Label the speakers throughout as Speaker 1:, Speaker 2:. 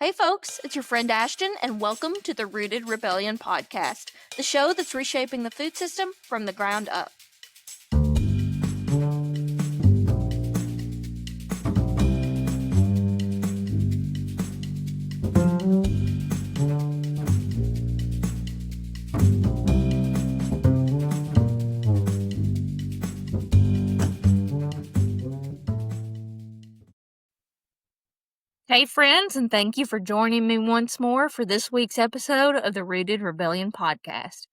Speaker 1: Hey folks, it's your friend Ashton, and welcome to the Rooted Rebellion podcast, the show that's reshaping the food system from the ground up. Hey friends, and thank you for joining me once more for this week's episode of the Rooted Rebellion podcast.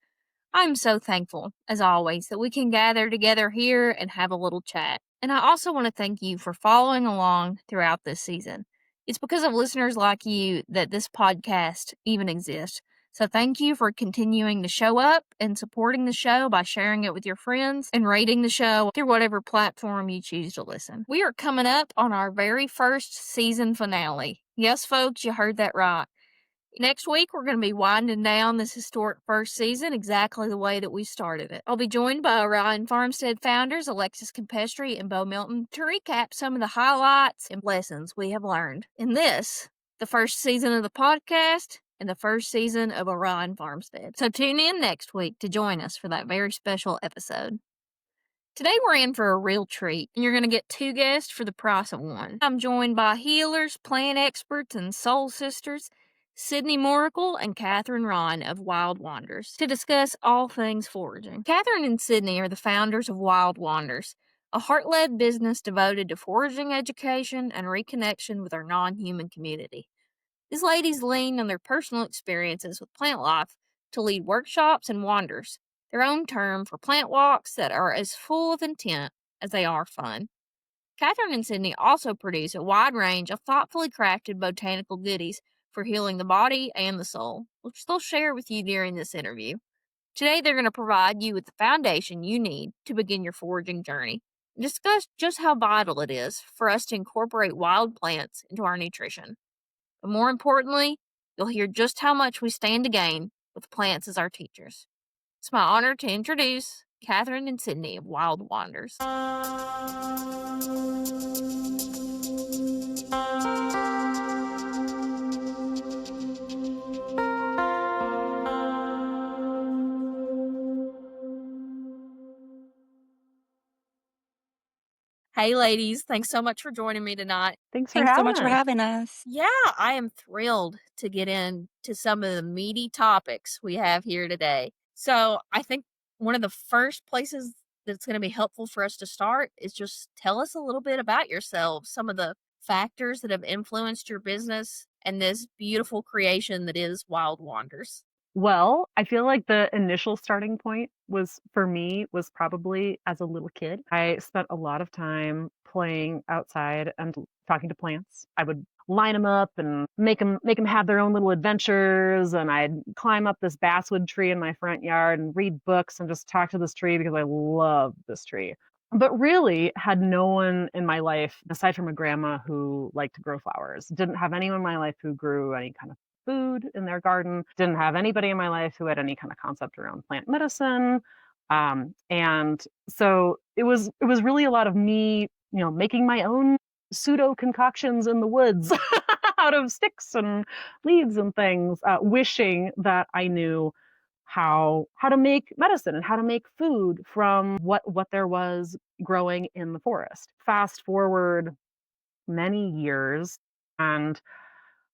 Speaker 1: I'm so thankful, as always, that we can gather together here and have a little chat. And I also want to thank you for following along throughout this season. It's because of listeners like you that this podcast even exists. So thank you for continuing to show up and supporting the show by sharing it with your friends and rating the show through whatever platform you choose to listen. We are coming up on our very first season finale. Yes, folks, you heard that right. Next week, we're going to be winding down this historic first season exactly the way that we started it. I'll be joined by Raan Farmstead founders Alexis Campestri and Bo Milton to recap some of the highlights and lessons we have learned in this, the first season of the podcast and the first season of Raan Farmstead. So tune in next week to join us for that very special episode. Today we're in for a real treat, and you're going to get two guests for the price of one. I'm joined by healers, plant experts, and soul sisters, Sydney Morical and Cathryn and Raan of Wild Wanders, to discuss all things foraging. Cathryn and Sydney are the founders of Wild Wanders, a heart-led business devoted to foraging education and reconnection with our non-human community. These ladies lean on their personal experiences with plant life to lead workshops and wanders, their own term for plant walks that are as full of intent as they are fun. Cathryn and Sydney also produce a wide range of thoughtfully crafted botanical goodies for healing the body and the soul, which they'll share with you during this interview. Today, they're going to provide you with the foundation you need to begin your foraging journey and discuss just how vital it is for us to incorporate wild plants into our nutrition. But more importantly, you'll hear just how much we stand to gain with plants as our teachers. It's my honor to introduce Cathryn and Sydney of Wild Wanders. Hey, ladies. Thanks so much for joining me tonight.
Speaker 2: Thanks so
Speaker 3: Thanks so
Speaker 2: having
Speaker 3: much for
Speaker 2: us.
Speaker 3: having us.
Speaker 1: Yeah, I am thrilled to get into some of the meaty topics we have here today. So I think one of the first places that's going to be helpful for us to start is just tell us a little bit about yourselves, some of the factors that have influenced your business and this beautiful creation that is Wild Wanders.
Speaker 2: Well, I feel like the initial starting point was for me was probably as a little kid. I spent a lot of time playing outside and talking to plants. I would line them up and make them have their own little adventures, and I'd climb up this basswood tree in my front yard and read books and just talk to this tree because I love this tree. But really had no one in my life aside from a grandma who liked to grow flowers. Didn't have anyone in my life who grew any kind of food in their garden. Didn't have anybody in my life who had any kind of concept around plant medicine. And so it was really a lot of me, making my own pseudo concoctions in the woods out of sticks and leaves and things, wishing that I knew how to make medicine and how to make food from what there was growing in the forest. Fast forward many years, and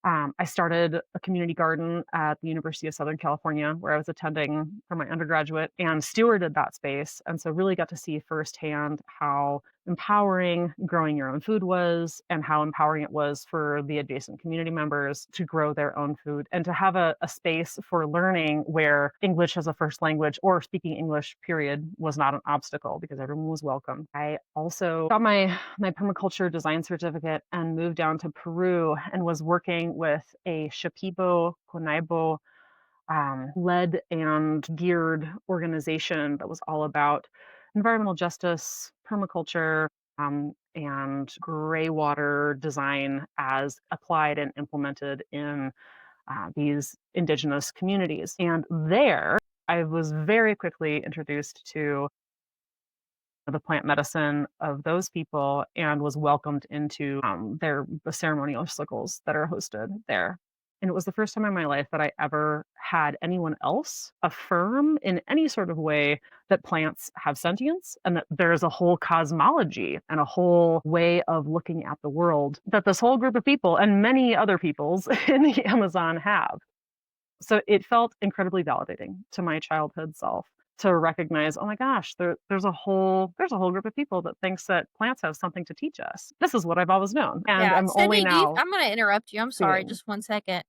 Speaker 2: I started a community garden at the University of Southern California, where I was attending for my undergraduate, and stewarded that space. And so, really got to see firsthand how empowering growing your own food was, and how empowering it was for the adjacent community members to grow their own food and to have a space for learning where English as a first language or speaking English, period, was not an obstacle because everyone was welcome. I also got my permaculture design certificate and moved down to Peru and was working with a Shipibo Conaibo led and geared organization that was all about environmental justice, permaculture, and gray water design as applied and implemented in these indigenous communities. And there, I was very quickly introduced to the plant medicine of those people and was welcomed into the ceremonial circles that are hosted there. And it was the first time in my life that I ever had anyone else affirm in any sort of way that plants have sentience and that there's a whole cosmology and a whole way of looking at the world that this whole group of people and many other peoples in the Amazon have. So it felt incredibly validating to my childhood self to recognize, oh my gosh, there's a whole group of people that thinks that plants have something to teach us. This is what I've always known, and
Speaker 1: Yeah.
Speaker 2: I'm only
Speaker 1: Sydney,
Speaker 2: now
Speaker 1: I'm going to interrupt you. I'm sorry,
Speaker 2: seeing.
Speaker 1: just 1 second.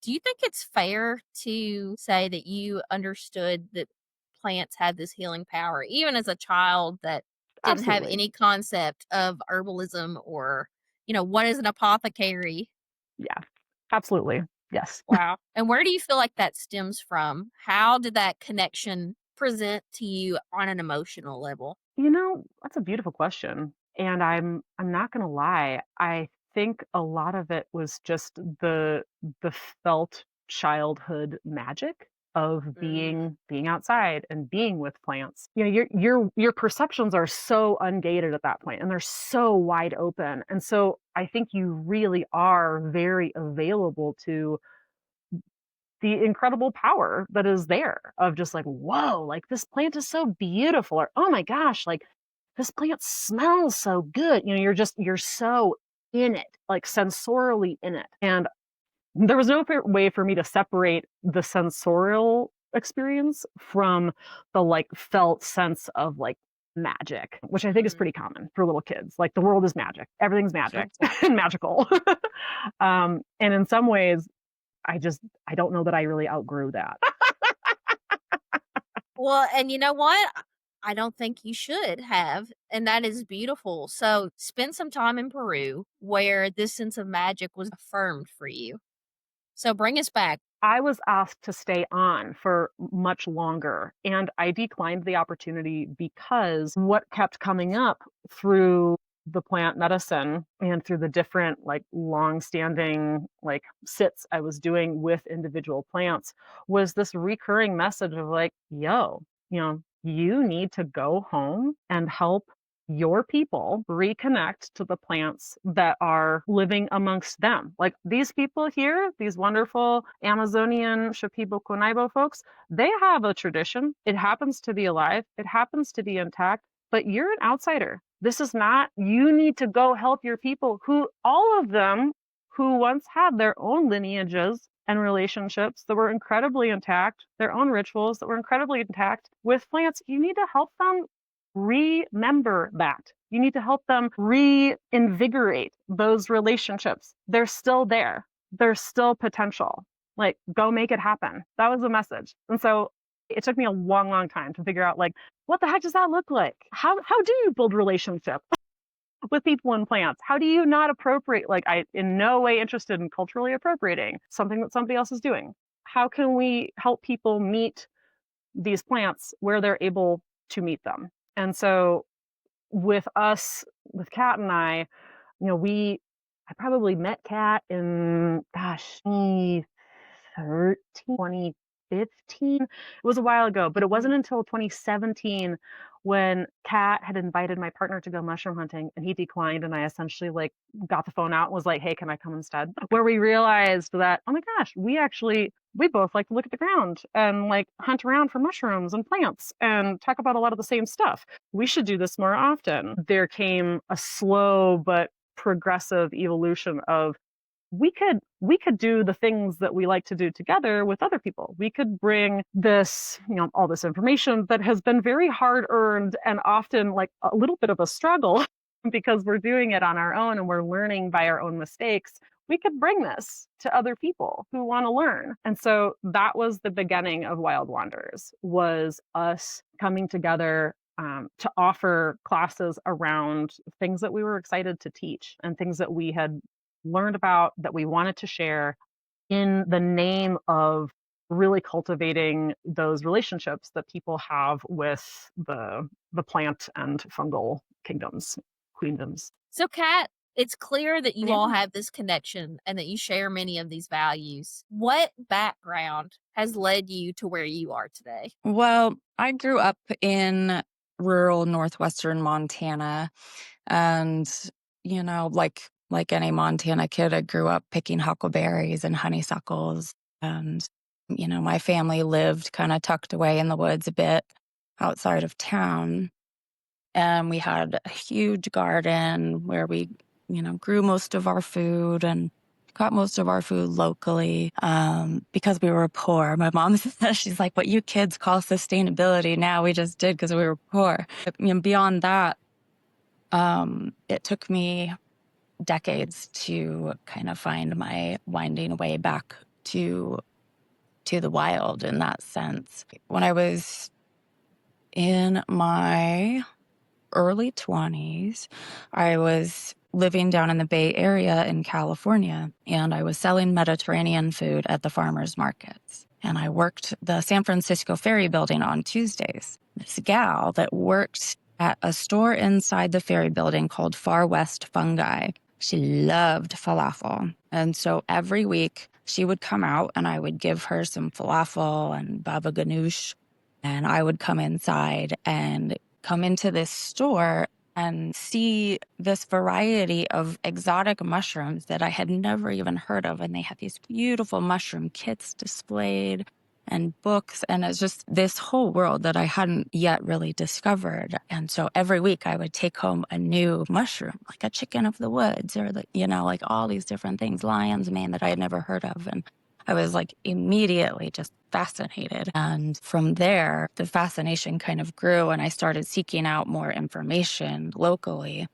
Speaker 1: Do you think it's fair to say that you understood that plants had this healing power, even as a child that didn't have
Speaker 2: Absolutely,
Speaker 1: any concept of herbalism or, what is an apothecary?
Speaker 2: yeah, absolutely, yes.
Speaker 1: Wow. And where do you feel like that stems from? How did that connection present to you on an emotional level?
Speaker 2: That's a beautiful question, and I'm not gonna lie. I think a lot of it was just the felt childhood magic of
Speaker 1: Mm,
Speaker 2: being outside and being with plants. Your perceptions are so ungated at that point, and they're so wide open, and so I think you really are very available to the incredible power that is there of just like, whoa, like this plant is so beautiful, or oh my gosh, like this plant smells so good. You're so in it, like sensorially in it. And there was no way for me to separate the sensorial experience from the like felt sense of like magic, which I think is
Speaker 1: mm.
Speaker 2: pretty common for little kids. Like the world is magic, everything's magic and magical. And in some ways, I don't know that I really outgrew that.
Speaker 1: Well, and you know what? I don't think you should have, and that is beautiful. So, spend some time in Peru where this sense of magic was affirmed for you. So, bring us back.
Speaker 2: I was asked to stay on for much longer, and I declined the opportunity because what kept coming up through the plant medicine and through the different like long-standing like sits I was doing with individual plants was this recurring message of like, yo, you need to go home and help your people reconnect to the plants that are living amongst them. Like these people here, these wonderful Amazonian Shipibo Konaibo folks, they have a tradition. It happens to be alive, it happens to be intact, but you're an outsider. This is not, you need to go help your people who, all of them, who once had their own lineages and relationships that were incredibly intact, their own rituals that were incredibly intact with plants. You need to help them remember that. You need to help them reinvigorate those relationships. They're still there. There's still potential. Like, go make it happen. That was the message. And so it took me a long, long time to figure out, like, what the heck does that look like? How do you build relationship with people and plants? How do you not appropriate? Like, I in no way interested in culturally appropriating something that somebody else is doing. How can we help people meet these plants where they're able to meet them? And so with us, with Kat and I probably met Kat in, gosh, 2015. It was a while ago, but it wasn't
Speaker 1: Mhm.
Speaker 2: until 2017 when Kat had invited my partner to go mushroom hunting and he declined. And I essentially like got the phone out and was like, hey, can I come instead? Where we realized that, oh my gosh, we both like to look at the ground and like hunt around for mushrooms and plants and talk about a lot of the same stuff. We should do this more often. There came a slow but progressive evolution of we could do the things that we like to do together with other people. We could bring this, all this information that has been very hard earned and often like a little bit of a struggle because we're doing it on our own and we're learning by our own mistakes. We could bring this to other people who want to learn. And so that was the beginning of Wild Wanderers, was us coming together to offer classes around things that we were excited to teach and things that we had learned about that we wanted to share in the name of really cultivating those relationships that people have with the plant and fungal kingdoms, queendoms.
Speaker 1: So, Kat, it's clear that you
Speaker 2: Yeah.
Speaker 1: all have this connection and that you share many of these values. What background has led you to where you are today?
Speaker 3: Well, I grew up in rural northwestern Montana. And, like any Montana kid, I grew up picking huckleberries and honeysuckles. And, my family lived kind of tucked away in the woods a bit outside of town. And we had a huge garden where we, grew most of our food and got most of our food locally because we were poor. My mom says, she's like, what you kids call sustainability now, we just did because we were poor. Beyond that, it took me decades to kind of find my winding way back to the wild in that sense. When I was in my early 20s, I was living down in the Bay Area in California, and I was selling Mediterranean food at the farmers markets. And I worked the San Francisco Ferry Building on Tuesdays. This gal that worked at a store inside the Ferry Building called Far West Fungi, she loved falafel. And so every week she would come out and I would give her some falafel and baba ganoush. And I would come inside and come into this store and see this variety of exotic mushrooms that I had never even heard of. And they had these beautiful mushroom kits displayed and books. And it's just this whole world that I hadn't yet really discovered. And so every week I would take home a new mushroom, like a chicken of the woods or, like all these different things, lion's mane that I had never heard of. And I was like immediately just fascinated. And from there, the fascination kind of grew and I started seeking out more information locally.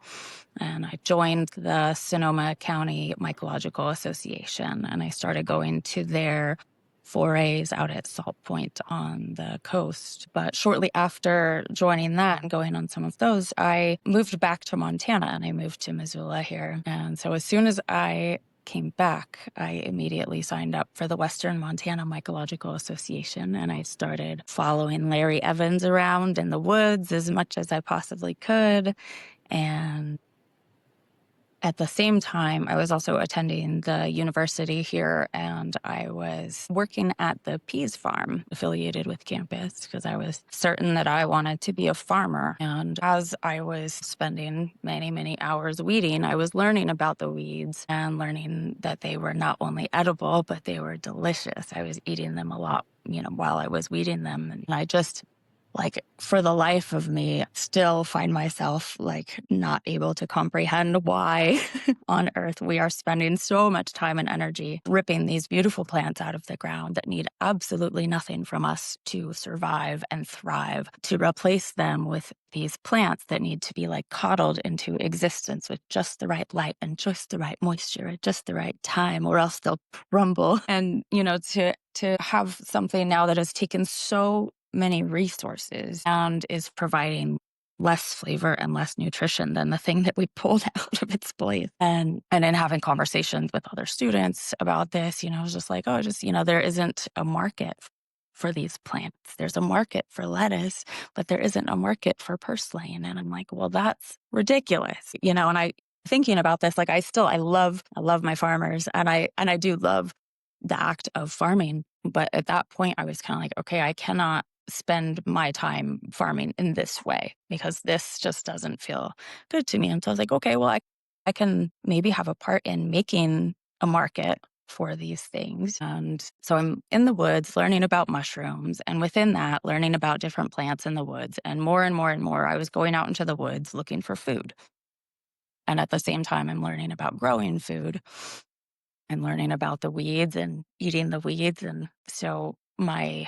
Speaker 3: And I joined the Sonoma County Mycological Association and I started going to their forays out at Salt Point on the coast. But shortly after joining that and going on some of those, I moved back to Montana and I moved to Missoula here. And so as soon as I came back, I immediately signed up for the Western Montana Mycological Association and I started following Larry Evans around in the woods as much as I possibly could. And at the same time, I was also attending the university here and I was working at the peas farm affiliated with campus because I was certain that I wanted to be a farmer. And as I was spending many, many hours weeding, I was learning about the weeds and learning that they were not only edible, but they were delicious. I was eating them a lot, while I was weeding them. And I just for the life of me, still find myself not able to comprehend why on earth we are spending so much time and energy ripping these beautiful plants out of the ground that need absolutely nothing from us to survive and thrive, to replace them with these plants that need to be coddled into existence with just the right light and just the right moisture at just the right time, or else they'll crumble. And, to have something now that has taken so many resources and is providing less flavor and less nutrition than the thing that we pulled out of its place. And in having conversations with other students about this, I was just like, there isn't a market for these plants. There's a market for lettuce, but there isn't a market for purslane. And I'm like, well, that's ridiculous, and I thinking about this, I love my farmers and I do love the act of farming. But at that point I was kind of like, okay, I cannot spend my time farming in this way because this just doesn't feel good to me. And so I was like, okay, well, I can maybe have a part in making a market for these things. And so I'm in the woods learning about mushrooms, and within that, learning about different plants in the woods. And more and more and more, I was going out into the woods looking for food. And at the same time, I'm learning about growing food and learning about the weeds and eating the weeds. And so my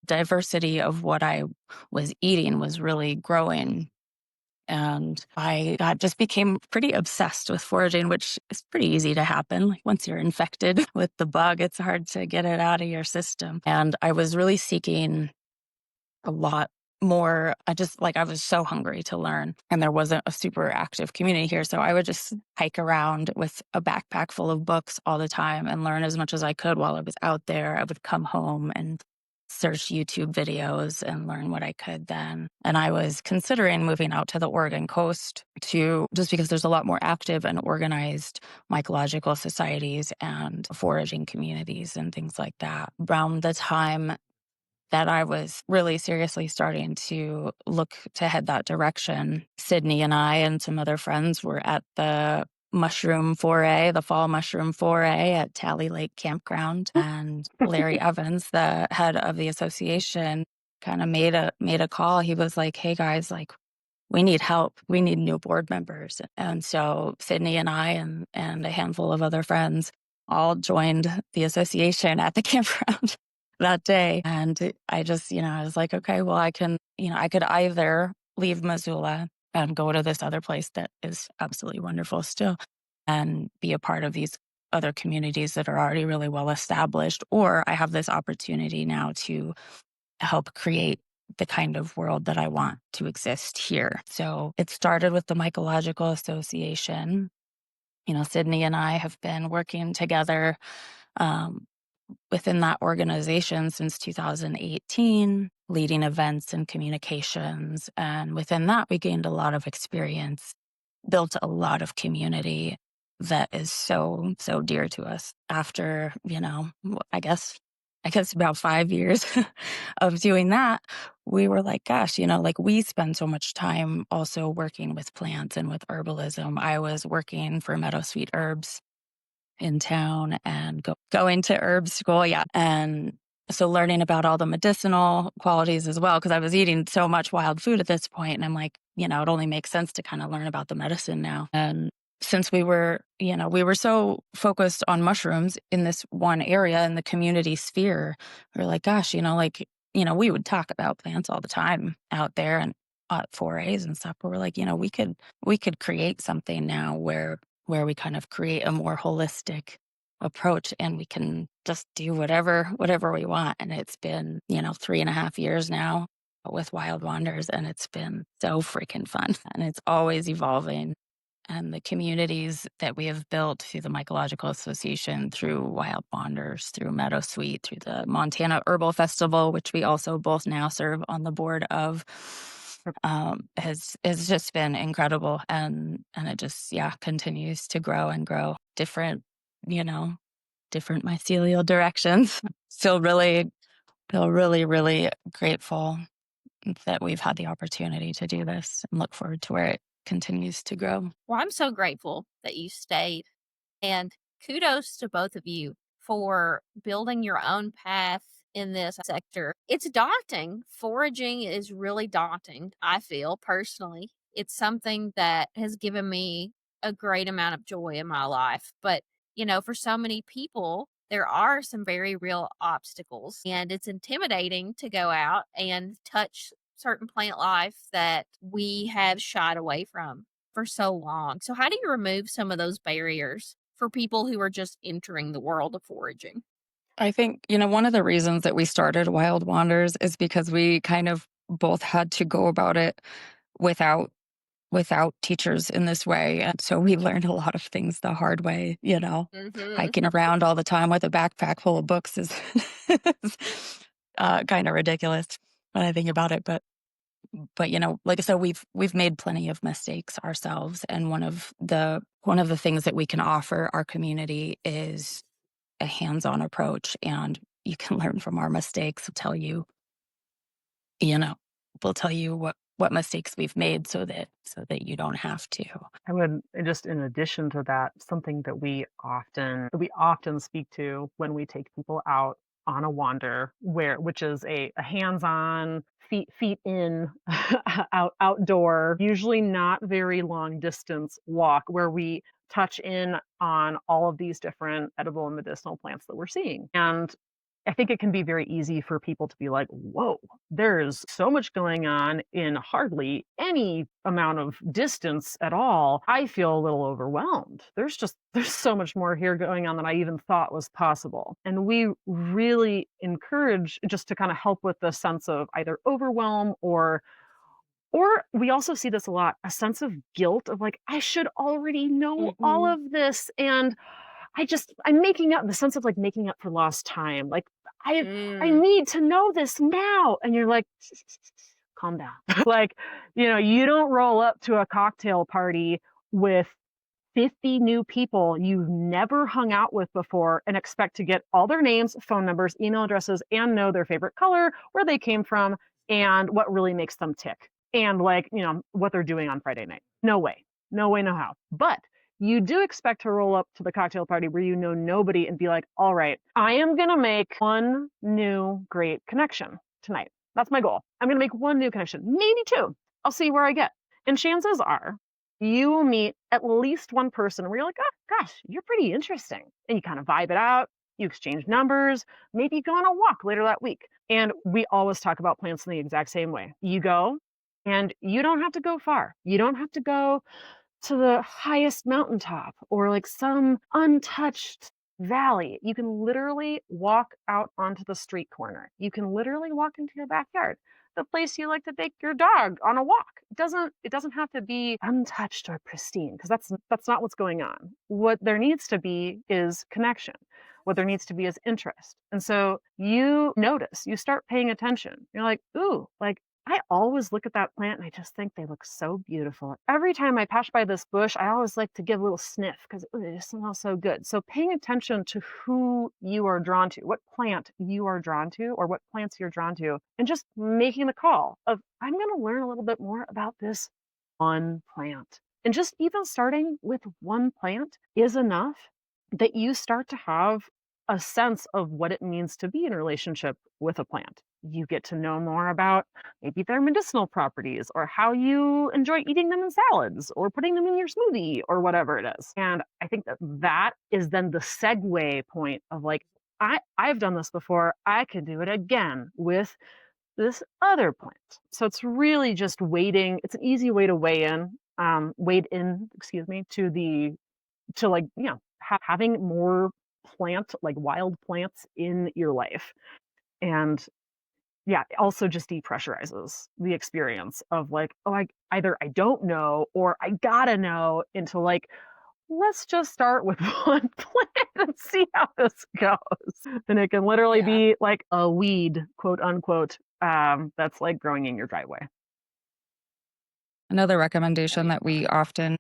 Speaker 3: diversity of what I was eating was really growing. And I just became pretty obsessed with foraging, which is pretty easy to happen. Once you're infected with the bug, it's hard to get it out of your system. And I was really seeking a lot more. I was so hungry to learn, and there wasn't a super active community here. So I would just hike around with a backpack full of books all the time and learn as much as I could while I was out there. I would come home and search YouTube videos and learn what I could then. And I was considering moving out to the Oregon coast just because there's a lot more active and organized mycological societies and foraging communities and things like that. Around the time that I was really seriously starting to look to head that direction. Sydney and I and some other friends were at the fall mushroom foray at Tally Lake Campground. And Larry Evans, the head of the association, kind of made a call. He was like, "Hey guys, like, we need help. We need new board members." And so Sydney and I and a handful of other friends all joined the association at the campground that day. And I just, I was like, okay, well, I could either leave Missoula and go to this other place that is absolutely wonderful still and be a part of these other communities that are already really well established, or I have this opportunity now to help create the kind of world that I want to exist here. So it started with the Mycological Association. Sydney and I have been working together um, within that organization since 2018, leading events and communications. And within that, we gained a lot of experience, built a lot of community that is so, so dear to us. After, I guess about 5 years of doing that, we were like, gosh, like we spend so much time also working with plants and with herbalism. I was working for Meadow Sweet Herbs in town and going to herb school. Yeah. And so learning about all the medicinal qualities as well, because I was eating so much wild food at this point, and I'm like, it only makes sense to kind of learn about the medicine now. And since we were so focused on mushrooms in this one area in the community sphere, we were like, gosh, we would talk about plants all the time out there and forays and stuff. But we're like, we could create something now where we kind of create a more holistic approach and we can just do whatever we want. And it's been, 3.5 years now with Wild Wanders, and it's been so freaking fun. And it's always evolving. And the communities that we have built through the Mycological Association, through Wild Wanders, through Meadow Sweet, through the Montana Herbal Festival, which we also both now serve on the board of, has just been incredible. And it just, continues to grow and grow. Different mycelial directions. Feel really, really grateful that we've had the opportunity to do this and look forward to where it continues to grow.
Speaker 1: Well, I'm so grateful that you stayed. And kudos to both of you for building your own path in this sector. It's daunting. Foraging is really daunting, I feel personally. It's something that has given me a great amount of joy in my life. But, for so many people, there are some very real obstacles, and it's intimidating to go out and touch certain plant life that we have shied away from for so long. So, how do you remove some of those barriers for people who are just entering the world of foraging?
Speaker 3: I think, one of the reasons that we started Wild Wanders is because we kind of both had to go about it without teachers in this way. And so we learned a lot of things the hard way,
Speaker 1: Mm-hmm.
Speaker 3: hiking around all the time with a backpack full of books is kind of ridiculous when I think about it. But like I said, we've made plenty of mistakes ourselves. And one of the things that we can offer our community is a hands-on approach, and you can learn from our mistakes. You know, we'll tell you what mistakes we've made so that you don't have to.
Speaker 2: I would just, in addition to that, something that we often speak to when we take people out on a wander, which is a hands-on, feet in, outdoor, usually not very long distance walk, where we touch in on all of these different edible and medicinal plants that we're seeing. And I think it can be very easy for people to be like, whoa, there's so much going on in hardly any amount of distance at all. I feel a little overwhelmed. There's so much more here going on than I even thought was possible. And we really encourage, just to kind of help with the sense of either overwhelm or we also see this a lot, a sense of guilt of like, I should already know all
Speaker 1: Mm-hmm.
Speaker 2: of this. And I'm making up, the sense of like making up for lost time. Like, I
Speaker 1: Mm.
Speaker 2: need to know this now. And you're like, calm down. Like, you don't roll up to a cocktail party with 50 new people you've never hung out with before and expect to get all their names, phone numbers, email addresses, and know their favorite color, where they came from, and what really makes them tick. And like, what they're doing on Friday night. No way. No way, no how. But you do expect to roll up to the cocktail party where you know nobody and be like, all right, I am going to make one new great connection tonight. That's my goal. I'm going to make one new connection, maybe two. I'll see where I get. And chances are you will meet at least one person where you're like, oh, gosh, you're pretty interesting. And you kind of vibe it out. You exchange numbers. Maybe you go on a walk later that week. And we always talk about plants in the exact same way. You go and you don't have to go far. You don't have to go to the highest mountaintop or like some untouched valley. You can literally walk out onto the street corner. You can literally walk into your backyard, the place you like to take your dog on a walk. It doesn't have to be untouched or pristine, because that's not what's going on. What there needs to be is connection. What there needs to be is interest. And so you notice, you start paying attention. You're like, ooh, like I always look at that plant and I just think they look so beautiful. Every time I pass by this bush, I always like to give a little sniff because it just smells so good. So paying attention to who you are drawn to, what plant you are drawn to, or what plants you're drawn to, and just making the call of, I'm going to learn a little bit more about this one plant. And just even starting with one plant is enough that you start to have a sense of what it means to be in a relationship with a plant. You get to know more about maybe their medicinal properties or how you enjoy eating them in salads or putting them in your smoothie or whatever it is. And I think that is then the segue point of like, I've done this before. I can do it again with this other plant. So it's really just waiting. It's an easy way to wade in, excuse me, to like, having more like wild plants in your life. And yeah, it also just depressurizes the experience of like, oh, I don't know or I gotta know, into like, let's just start with one plant and see how this goes. And it can literally
Speaker 3: Yeah.
Speaker 2: be like a weed, quote unquote, that's like growing in your driveway.
Speaker 3: Another recommendation that we often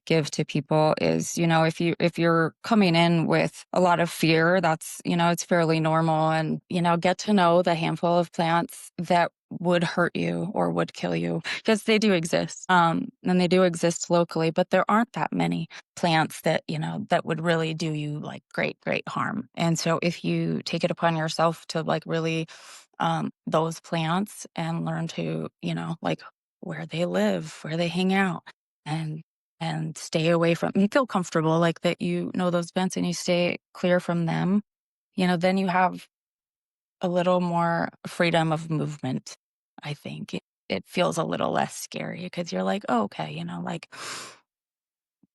Speaker 3: give to people is, if you're coming in with a lot of fear, that's, it's fairly normal, and, get to know the handful of plants that would hurt you or would kill you, because they do exist. And they do exist locally, but there aren't that many plants that, that would really do you like great harm. And so if you take it upon yourself to like really those plants and learn to, like where they live, where they hang out, and stay away from, you feel comfortable like that, those plants, and you stay clear from them, then you have a little more freedom of movement. I think it feels a little less scary because you're like, oh, okay, like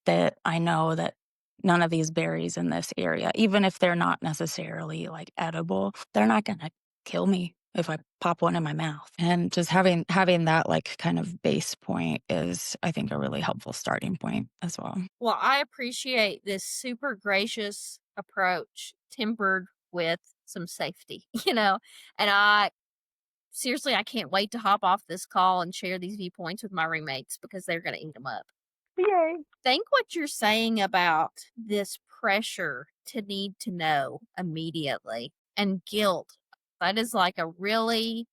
Speaker 3: that, I know that none of these berries in this area, even if they're not necessarily like edible, they're not going to kill me if I pop one in my mouth. And just having that like kind of base point is, I think, a really helpful starting point as well.
Speaker 1: Well, I appreciate this super gracious approach tempered with some safety, and seriously, I can't wait to hop off this call and share these viewpoints with my roommates because they're going to eat them up.
Speaker 2: Yay.
Speaker 1: Think what you're saying about this pressure to need to know immediately and guilt. That is like a really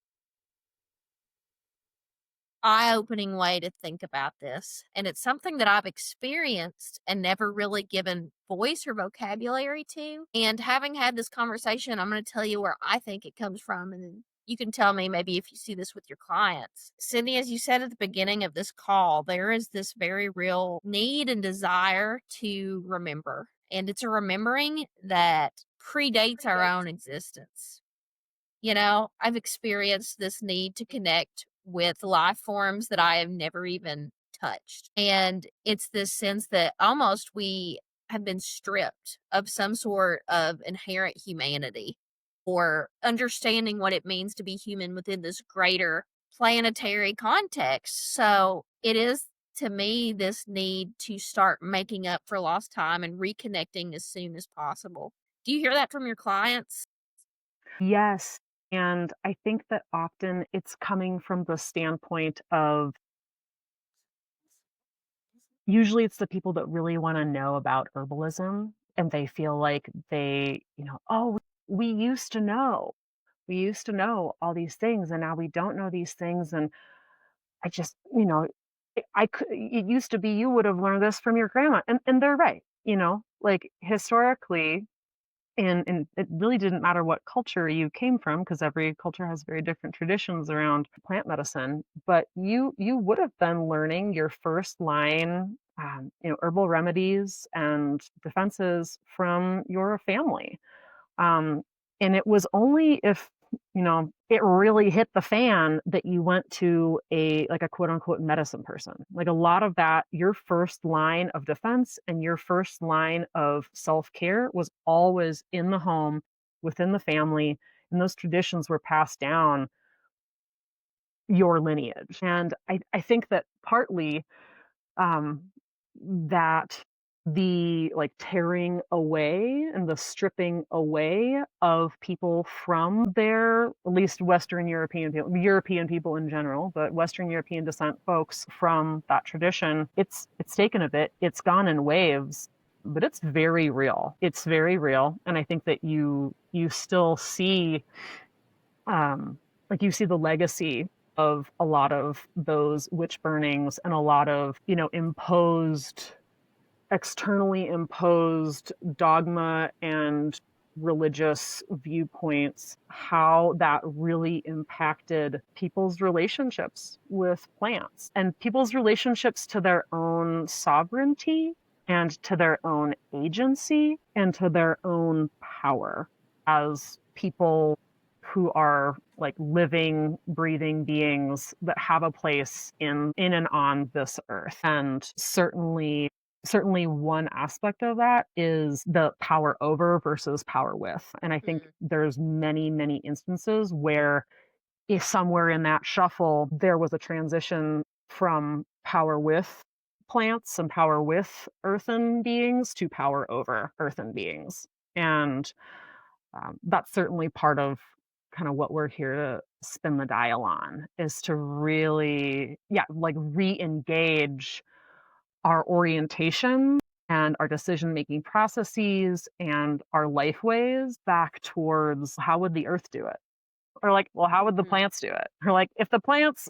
Speaker 1: eye-opening way to think about this. And it's something that I've experienced and never really given voice or vocabulary to. And having had this conversation, I'm going to tell you where I think it comes from, and then you can tell me maybe if you see this with your clients. Sydney, as you said at the beginning of this call, there is this very real need and desire to remember. And it's a remembering that predates our own existence. I've experienced this need to connect with life forms that I have never even touched. And it's this sense that almost we have been stripped of some sort of inherent humanity or understanding what it means to be human within this greater planetary context. So it is, to me, this need to start making up for lost time and reconnecting as soon as possible. Do you hear that from your clients?
Speaker 2: Yes. And I think that often it's coming from the standpoint of, usually it's the people that really want to know about herbalism, and they feel like they, oh, we used to know. We used to know all these things, and now we don't know these things. And I just, it used to be you would have learned this from your grandma. And they're right, like historically, and it really didn't matter what culture you came from, because every culture has very different traditions around plant medicine. But you would have been learning your first line, herbal remedies and defenses from your family. Um, and it was only if, it really hit the fan that you went to like a quote unquote medicine person. Like a lot of that, your first line of defense and your first line of self care was always in the home, within the family. And those traditions were passed down your lineage. And I think that partly, um, that the like tearing away and the stripping away of people from their, at least Western European people in general, but Western European descent folks from that tradition, it's taken a bit. It's gone in waves, but it's very real. It's very real, and I think that you still see, like you see the legacy of a lot of those witch burnings and a lot of, externally imposed dogma and religious viewpoints, how that really impacted people's relationships with plants and people's relationships to their own sovereignty and to their own agency and to their own power as people who are like living, breathing beings that have a place in and on this earth. And certainly one aspect of that is the power over versus power with. And I think there's many instances where if somewhere in that shuffle there was a transition from power with plants and power with earthen beings to power over earthen beings. And that's certainly part of kind of what we're here to spin the dial on, is to really, like re-engage our orientation and our decision making processes and our life ways back towards how would the earth do it, or like, well, how would the plants do it, or like if the plants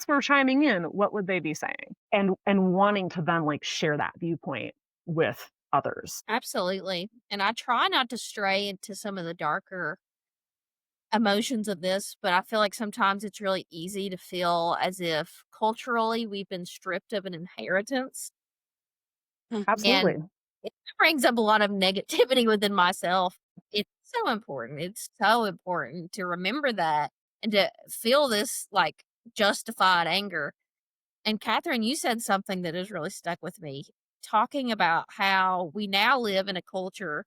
Speaker 2: were chiming in, what would they be saying, and wanting to then like share that viewpoint with others.
Speaker 1: Absolutely. And I try not to stray into some of the darker emotions of this, but I feel like sometimes it's really easy to feel as if culturally we've been stripped of an inheritance.
Speaker 2: Absolutely.
Speaker 1: And it brings up a lot of negativity within myself. It's so important. It's so important to remember that and to feel this like justified anger. And Cathryn, you said something that has really stuck with me, talking about how we now live in a culture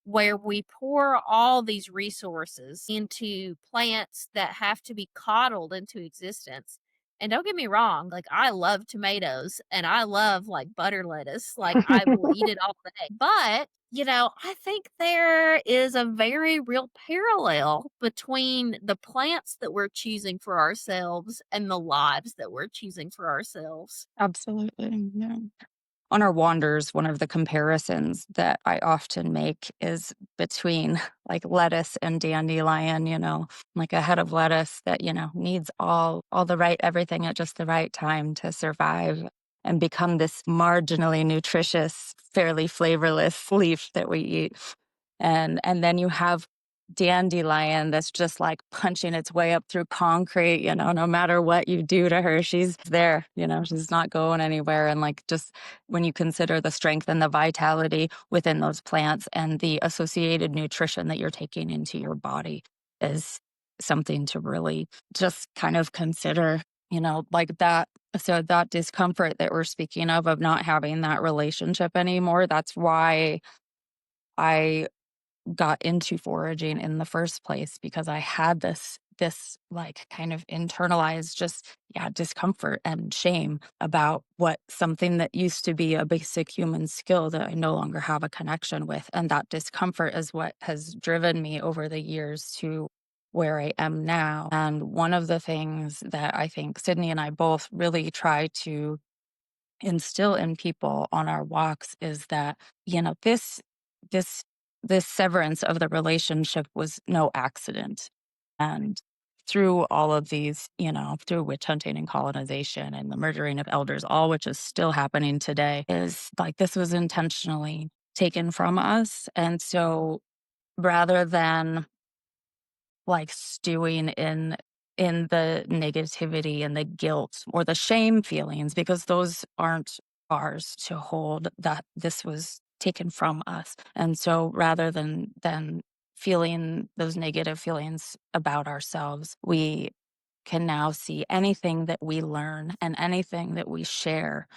Speaker 1: where we pour all these resources into plants that have to be coddled into existence. And don't get me wrong, like I love tomatoes and I love like butter lettuce. Like I will eat it all day. But, I think there is a very real parallel between the plants that we're choosing for ourselves and the lives that we're choosing for ourselves.
Speaker 3: Absolutely. Yeah. On our wanders, one of the comparisons that I often make is between like lettuce and dandelion, like a head of lettuce that, needs all the right everything at just the right time to survive and become this marginally nutritious, fairly flavorless leaf that we eat. And then you have dandelion that's just like punching its way up through concrete, no matter what you do to her, she's there, she's not going anywhere. And like just when you consider the strength and the vitality within those plants and the associated nutrition that you're taking into your body is something to really just kind of consider, like that. So that discomfort that we're speaking of not having that relationship anymore, that's why I got into foraging in the first place, because I had this like kind of internalized just discomfort and shame about what something that used to be a basic human skill that I no longer have a connection with. And that discomfort is what has driven me over the years to where I am now. And one of the things that I think Sydney and I both really try to instill in people on our walks is that, this this this severance of the relationship was no accident. And through all of these, through witch hunting and colonization and the murdering of elders, all which is still happening today, is like this was intentionally taken from us. And so rather than like stewing in the negativity and the guilt or the shame feelings, because those aren't ours to hold, that this was taken from us. And so rather than feeling those negative feelings about ourselves, we can now see anything that we learn and anything that we share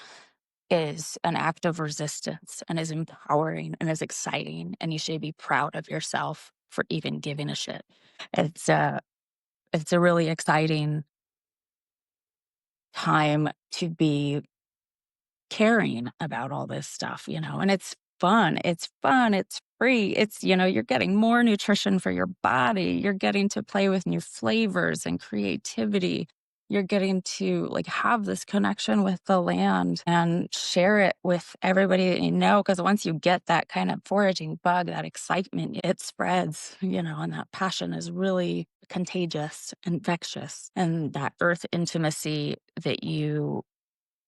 Speaker 3: is an act of resistance and is empowering and is exciting, and you should be proud of yourself for even giving a shit. It's it's a really exciting time to be caring about all this stuff, and it's fun. It's fun. It's free. It's, you're getting more nutrition for your body. You're getting to play with new flavors and creativity. You're getting to like have this connection with the land and share it with everybody that you know. Because once you get that kind of foraging bug, that excitement, it spreads, and that passion is really contagious, infectious. And that earth intimacy that you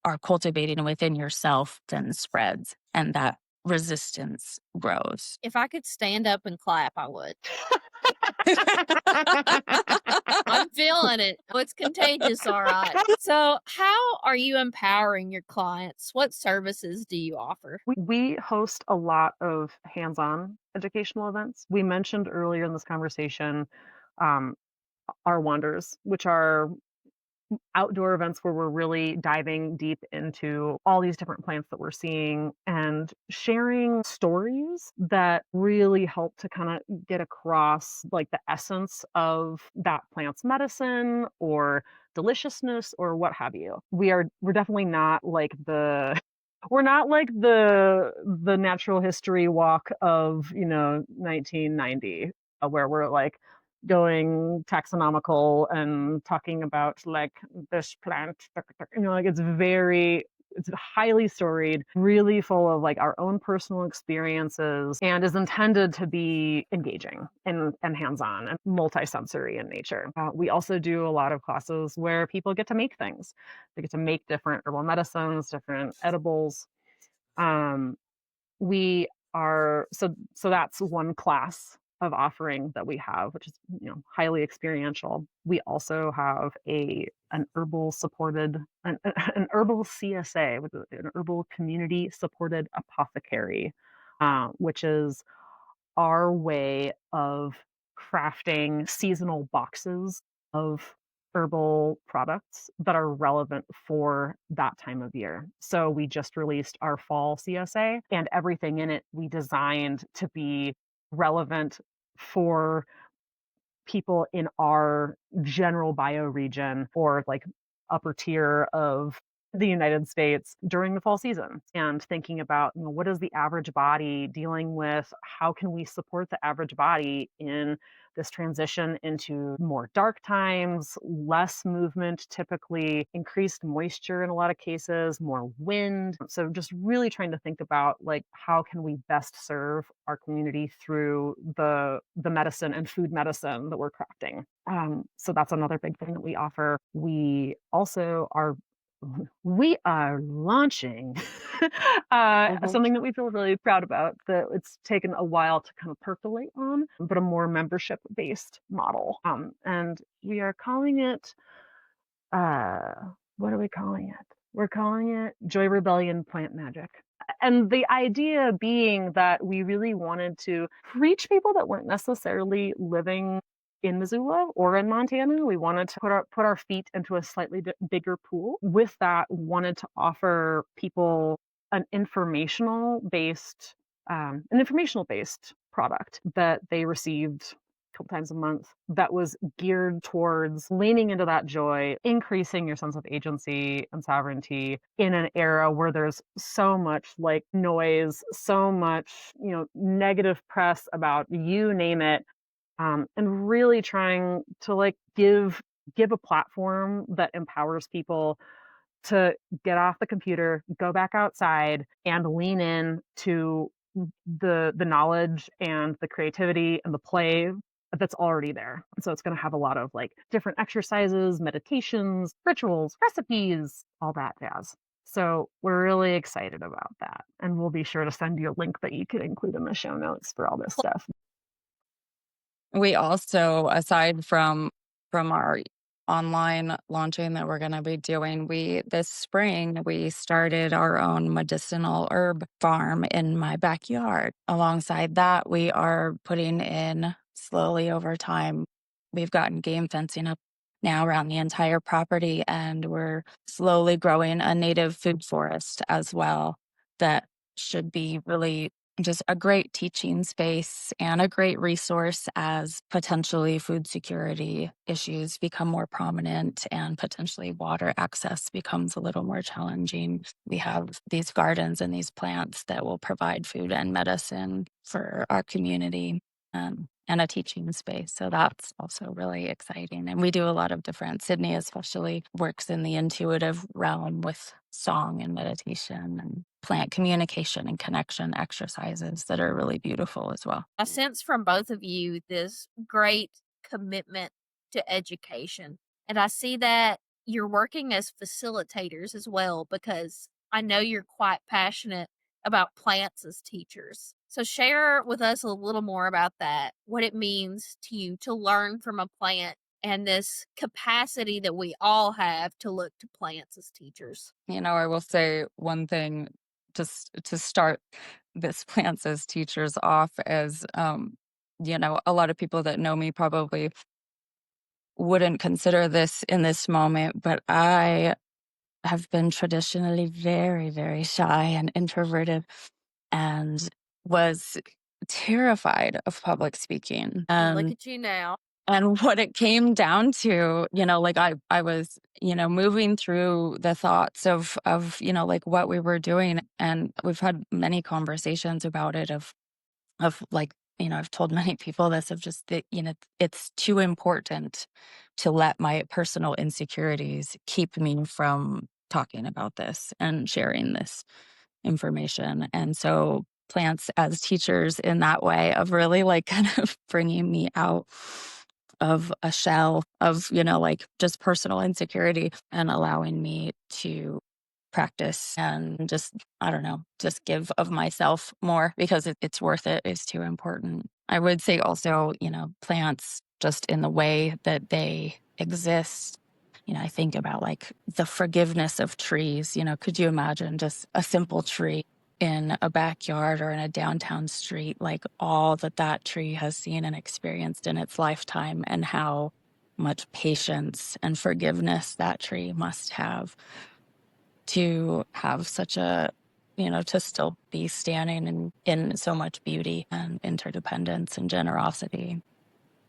Speaker 3: are cultivating within yourself then spreads, and that resistance grows.
Speaker 1: If I could stand up and clap, I would. I'm feeling it. It's contagious, all right. So, how are you empowering your clients? What services do you offer?
Speaker 2: We host a lot of hands-on educational events. We mentioned earlier in this conversation um, our wanders, which are outdoor events where we're really diving deep into all these different plants that we're seeing and sharing stories that really help to kind of get across like the essence of that plant's medicine or deliciousness or what have you. We're definitely not like the we're not like the natural history walk of 1990 where we're like going taxonomical and talking about like this plant, like it's highly storied, really full of like our own personal experiences, and is intended to be engaging and hands-on and multisensory in nature. We also do a lot of classes where people get to make things. They get to make different herbal medicines, different edibles. Um, we are so that's one class of offering that we have, which is highly experiential. We also have an herbal supported an herbal CSA, with an herbal community supported apothecary, which is our way of crafting seasonal boxes of herbal products that are relevant for that time of year. So we just released our fall CSA, and everything in it we designed to be relevant for people in our general bioregion or like upper tier of the United States during the fall season, and thinking about what is the average body dealing with, how can we support the average body in this transition into more dark times, less movement, typically increased moisture in a lot of cases, more wind. So just really trying to think about like how can we best serve our community through the medicine and food medicine that we're crafting. So that's another big thing that we offer. We are launching something that we feel really proud about, that it's taken a while to kind of percolate on, but a more membership based model. And we are calling it, what are we calling it? We're calling it Joy Rebellion Plant Magic. And the idea being that we really wanted to reach people that weren't necessarily living in Missoula or in Montana. We wanted to put our feet into a slightly bigger pool. With that, wanted to offer people an informational based product that they received couple times a month that was geared towards leaning into that joy, increasing your sense of agency and sovereignty in an era where there's so much like noise, so much, negative press about you name it. And really trying to like give a platform that empowers people to get off the computer, go back outside, and lean in to the knowledge and the creativity and the play that's already there. So it's going to have a lot of like different exercises, meditations, rituals, recipes, all that jazz. So we're really excited about that. And we'll be sure to send you a link that you can include in the show notes for all this stuff.
Speaker 3: We also, aside from our online launching that we're gonna be doing, this spring, we started our own medicinal herb farm in my backyard. Alongside that, we are putting in slowly over time, we've gotten game fencing up now around the entire property, and we're slowly growing a native food forest as well that should be really just a great teaching space and a great resource as potentially food security issues become more prominent and potentially water access becomes a little more challenging. We have these gardens and these plants that will provide food and medicine for our community. And a teaching space. So that's also really exciting. And we do a lot of different, Sydney especially works in the intuitive realm with song and meditation and plant communication and connection exercises that are really beautiful as well.
Speaker 1: I sense from both of you this great commitment to education. And I see that you're working as facilitators as well, because I know you're quite passionate about plants as teachers. So share with us a little more about that, what it means to you to learn from a plant and this capacity that we all have to look to plants as teachers.
Speaker 3: I will say one thing just to start this plants as teachers off as, a lot of people that know me probably wouldn't consider this in this moment, but I have been traditionally very, very shy and introverted and was terrified of public speaking.
Speaker 1: And look at you now.
Speaker 3: And what it came down to, like I was, moving through the thoughts of, like what we were doing. And we've had many conversations about it of like, I've told many people this of just that, it's too important to let my personal insecurities keep me from talking about this and sharing this information. And so plants as teachers in that way of really like kind of bringing me out of a shell of, like just personal insecurity and allowing me to practice and just, I don't know, just give of myself more because it's worth it. It's too important. I would say also, plants just in the way that they exist. I think about like the forgiveness of trees. Could you imagine just a simple tree in a backyard or in a downtown street, like all that that tree has seen and experienced in its lifetime and how much patience and forgiveness that tree must have to have such a, to still be standing in so much beauty and interdependence and generosity.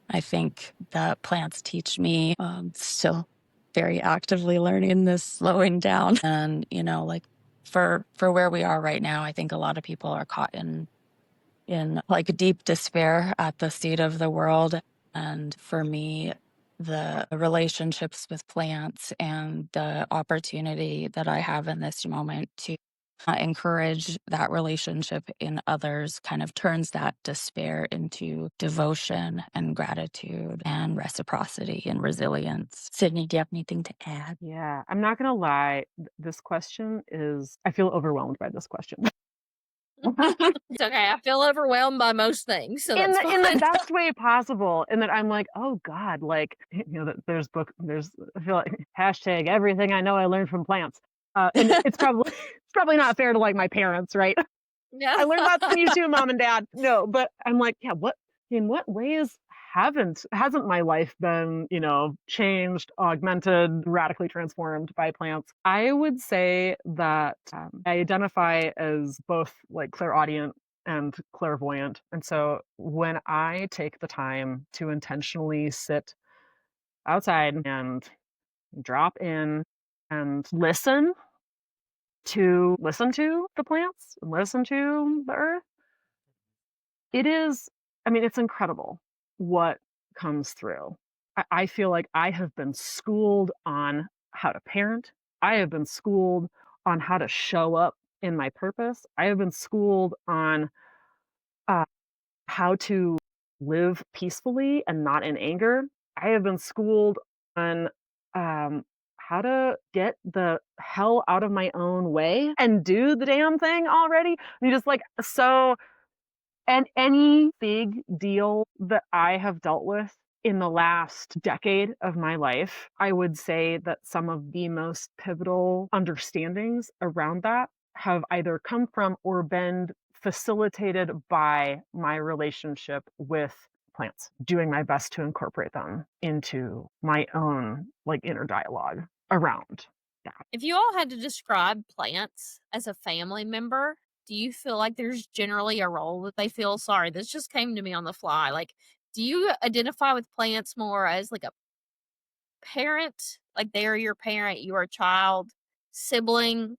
Speaker 3: I think that plants teach me, still very actively learning this slowing down. And, like for where we are right now, I think a lot of people are caught in like deep despair at the state of the world. And for me, the relationships with plants and the opportunity that I have in this moment to encourage that relationship in others kind of turns that despair into devotion and gratitude and reciprocity and resilience. Sydney, do you have anything to add?
Speaker 2: Yeah, I'm not going to lie. This question I feel overwhelmed by this question.
Speaker 1: It's okay. I feel overwhelmed by most things, so that's
Speaker 2: In the
Speaker 1: fine.
Speaker 2: best way possible. And that I'm like, oh God, like, that I feel like hashtag everything I know I learned from plants. And it's probably not fair to like my parents, right?
Speaker 1: Yeah.
Speaker 2: I learned that from you too, mom and dad. No, but I'm like, yeah, in what ways hasn't my life been, changed, augmented, radically transformed by plants? I would say that I identify as both like clairaudient and clairvoyant. And so when I take the time to intentionally sit outside and drop in and listen to the plants, listen to the earth, it is, I mean, it's incredible what comes through. I feel like I have been schooled on how to parent, I have been schooled on how to show up in my purpose. I have been schooled on uh, how to live peacefully and not in anger. I have been schooled on um, how to get the hell out of my own way and do the damn thing already. I'm just like, so, and any big deal that I have dealt with in the last decade of my life, I would say that some of the most pivotal understandings around that have either come from or been facilitated by my relationship with plants, doing my best to incorporate them into my own like inner dialogue around that.
Speaker 1: If you all had to describe plants as a family member, do you feel like there's generally a role that they feel? Sorry, this just came to me on the fly. Like, do you identify with plants more as like a parent? Like they're your parent, you are a child, sibling?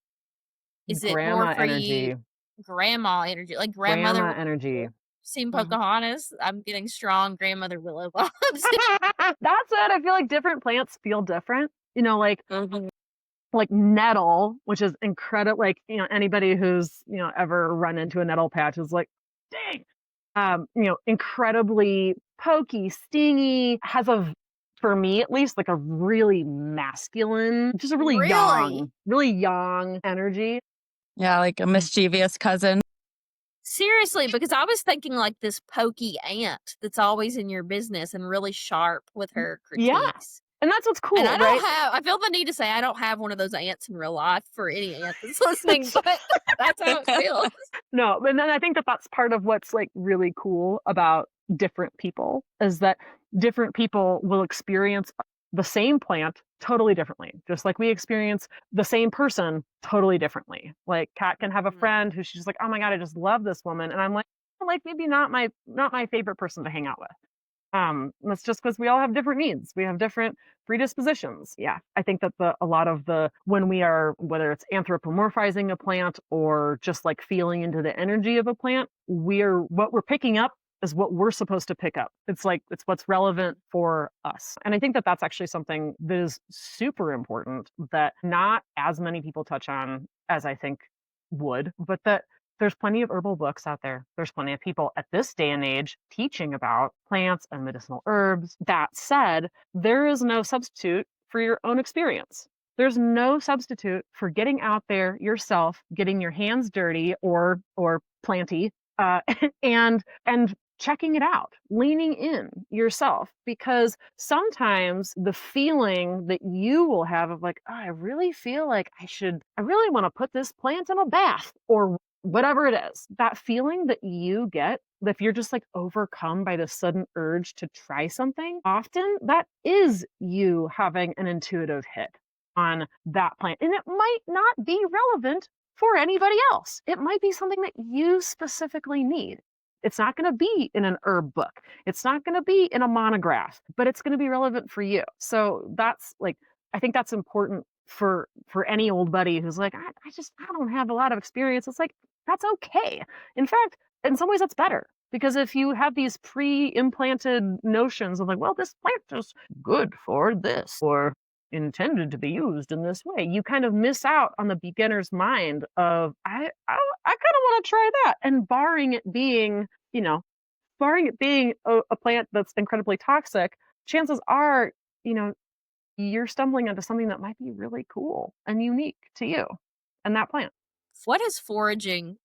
Speaker 1: Is it more
Speaker 2: Grandma
Speaker 1: for you
Speaker 2: energy.
Speaker 1: grandma energy, like grandmother
Speaker 2: Grandma
Speaker 1: Wi
Speaker 2: energy.
Speaker 1: seen
Speaker 3: Mhm.
Speaker 1: Pocahontas? I'm getting strong grandmother Willow vibes.
Speaker 2: That's it. I feel like different plants feel different. You know,
Speaker 3: Mhm.
Speaker 2: like nettle, which is incredible. Like, you know, anybody who's, you know, ever run into a nettle patch is like, dang, you know, incredibly pokey, stingy, has for me at least, like a really masculine, just a
Speaker 1: Really?
Speaker 2: really young energy.
Speaker 3: Yeah, like a mischievous cousin.
Speaker 1: Seriously, because I was thinking like this pokey aunt that's always in your business and really sharp with her
Speaker 2: Yeah.
Speaker 1: critiques.
Speaker 2: And that's what's
Speaker 1: And
Speaker 2: cool,
Speaker 1: I don't
Speaker 2: right?
Speaker 1: have, I feel the need to say I don't have one of those aunts in real life for any aunt that's listening, but that's how it feels.
Speaker 2: No, and then I think that that's part of what's like really cool about different people is that different people will experience the same plant totally differently, just like we experience the same person totally differently. Like Kat can have a
Speaker 1: Mhm.
Speaker 2: friend who she's like, "Oh my god, I just love this woman," and I'm like maybe not my favorite person to hang out with. That's just because we all have different needs. We have different predispositions. Yeah. I think that a lot of the when we are whether it's anthropomorphizing a plant or just like feeling into the energy of a plant, we're what we're picking up is what we're supposed to pick up. It's like it's what's relevant for us. And I think that that's actually something that is super important that not as many people touch on as I think would, but that there's plenty of herbal books out there. There's plenty of people at this day and age teaching about plants and medicinal herbs. That said, there is no substitute for your own experience. There's no substitute for getting out there yourself, getting your hands dirty or planty, and checking it out, leaning in yourself, because sometimes the feeling that you will have of like, oh, I really feel like I really want to put this plant in a bath or whatever it is, that feeling that you get if you're just like overcome by the sudden urge to try something, often that is you having an intuitive hit on that plant. And it might not be relevant for anybody else. It might be something that you specifically need. It's not going to be in an herb book. It's not going to be in a monograph, but it's going to be relevant for you. So that's like, I think that's important for any old buddy who's like, I don't have a lot of experience. It's like, that's okay. In fact, in some ways that's better because if you have these pre-implanted notions of like, well, this plant is good for this or intended to be used in this way, you kind of miss out on the beginner's mind of I kind of want to try that. And barring it being, you know, barring it being a plant that's incredibly toxic, chances are, you know, you're stumbling into something that might be really cool and unique to you and that plant.
Speaker 1: What has foraging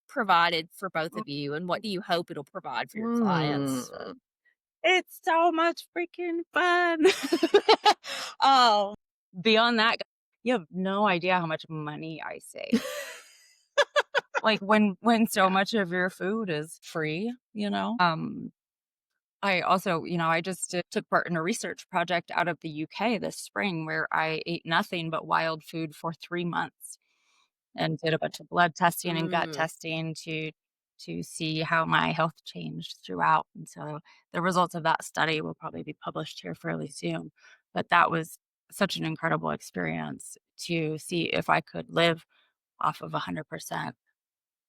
Speaker 1: provided for both of you, and what do you hope it'll provide for your clients?
Speaker 2: Mm.
Speaker 3: It's so much freaking fun. Oh, beyond that, you have no idea how much money I save. Like when so
Speaker 2: Yeah.
Speaker 3: much of your food is free, you know? I also, I just took part in a research project out of the UK this spring where I ate nothing but wild food for 3 months and did a bunch of blood testing and gut
Speaker 1: Mm.
Speaker 3: testing to see how my health changed throughout. And so the results of that study will probably be published here fairly soon. But that was such an incredible experience to see if I could live off of 100%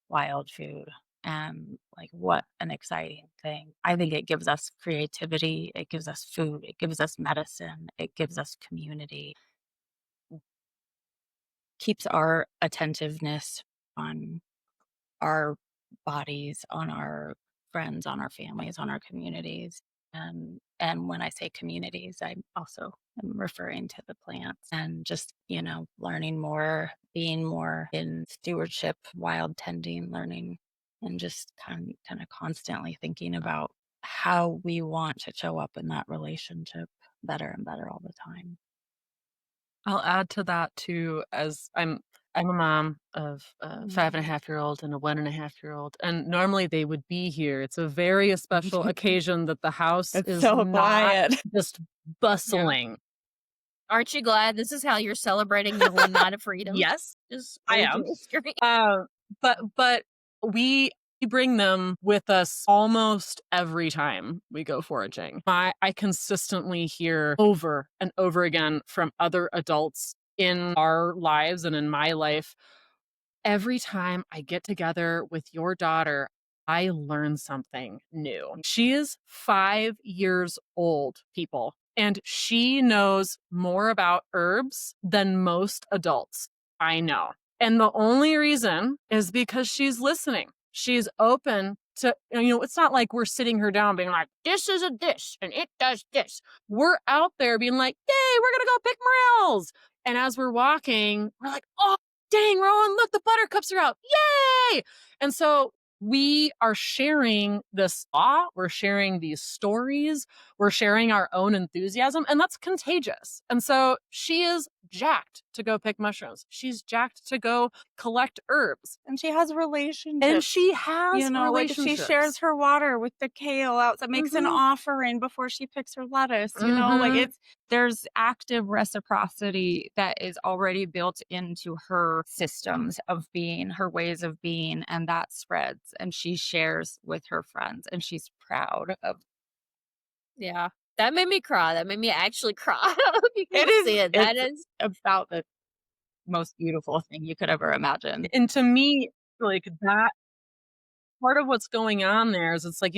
Speaker 3: wild food. And like, what an exciting thing. I think it gives us creativity, it gives us food, it gives us medicine, it gives us community. keeps our attentiveness on our bodies, on our friends, on our families, on our communities. And when I say communities, I also am referring to the plants and just, learning more, being more in stewardship, wild tending, learning, and just kind of constantly thinking about how we want to show up in that relationship better and better all the time.
Speaker 2: I'll add to that too, as I'm a mom of a 5.5-year-old and a 1.5-year-old, and normally they would be here. It's a very special occasion that the house
Speaker 3: It's
Speaker 2: is
Speaker 3: so
Speaker 2: not
Speaker 3: quiet.
Speaker 2: just bustling.
Speaker 1: Aren't you glad this is how you're celebrating your one night of freedom?
Speaker 2: Yes,
Speaker 1: Just
Speaker 2: I
Speaker 1: raging
Speaker 2: am.
Speaker 1: the screen.
Speaker 2: But we bring them with us almost every time we go foraging. I consistently hear over and over again from other adults in our lives and in my life, every time I get together with your daughter, I learn something new. She is 5 years old, people, and she knows more about herbs than most adults I know. And the only reason is because she's listening. She's open to, it's not like we're sitting her down being like, this is a dish and it does this. We're out there being like, yay, we're going to go pick morels. And as we're walking, we're like, oh, dang, Rowan, look, the buttercups are out. Yay! And so we are sharing this awe, we're sharing these stories, we're sharing our own enthusiasm, and that's contagious. And so she is jacked to go pick mushrooms. She's jacked to go collect herbs.
Speaker 3: And she has relationships.
Speaker 2: And she has
Speaker 3: Like she
Speaker 2: relationships.
Speaker 3: shares her water with the kale outside, makes an offering before she picks her lettuce. There's active reciprocity that is already built into her systems of being, her ways of being, and that spreads. And she shares with her friends, and she's proud of.
Speaker 1: Yeah. That made me cry. That made me actually cry. I don't know if you can
Speaker 3: It is.
Speaker 1: see it. That
Speaker 3: It's
Speaker 1: is
Speaker 3: about the most beautiful thing you could ever imagine.
Speaker 2: And to me, like that part of what's going on there is it's like,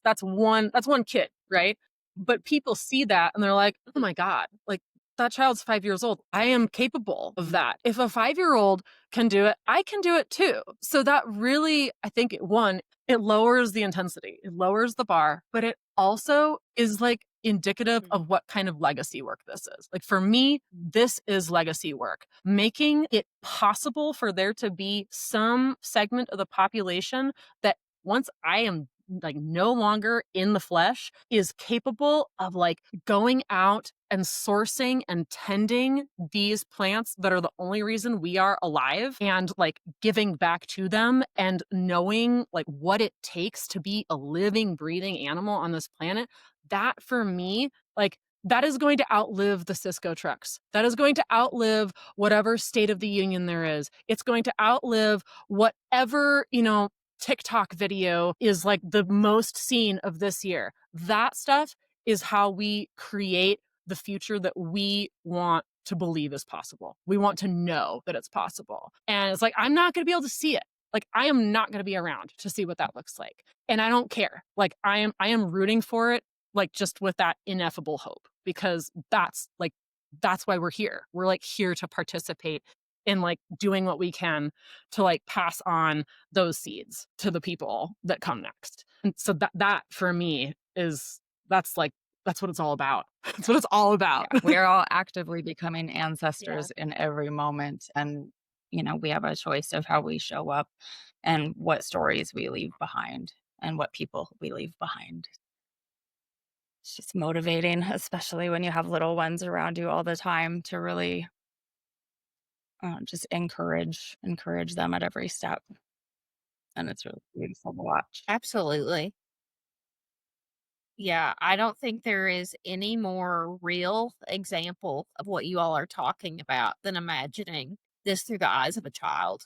Speaker 2: that's one kid, right? But people see that and they're like, oh my God, like that child's 5 years old. I am capable of that. If a 5-year-old can do it, I can do it too. So that really, I think it lowers the intensity, it lowers the bar, but it also is like indicative of what kind of legacy work this is. Like for me, this is legacy work, making it possible for there to be some segment of the population that once I am like no longer in the flesh is capable of like going out and sourcing and tending these plants that are the only reason we are alive and like giving back to them and knowing like what it takes to be a living, breathing animal on this planet. That for me, like that is going to outlive the Cisco trucks. That is going to outlive whatever State of the Union there is. It's going to outlive whatever, TikTok video is like the most seen of this year. That stuff is how we create the future that we want to believe is possible. We want to know that it's possible. And it's like, I'm not going to be able to see it. Like, I am not going to be around to see what that looks like. And I don't care. Like, I am rooting for it, like just with that ineffable hope, because that's why we're here. We're like here to participate in like doing what we can to like pass on those seeds to the people that come next. And so that for me that's what it's all about. That's what it's all about.
Speaker 3: Yeah, we are all actively becoming ancestors in every moment. And, we have a choice of how we show up and what stories we leave behind and what people we leave behind. It's just motivating, especially when you have little ones around you all the time, to really just encourage them at every step. And it's really beautiful to watch.
Speaker 1: absolutely. Yeah, I don't think there is any more real example of what you all are talking about than imagining this through the eyes of a child,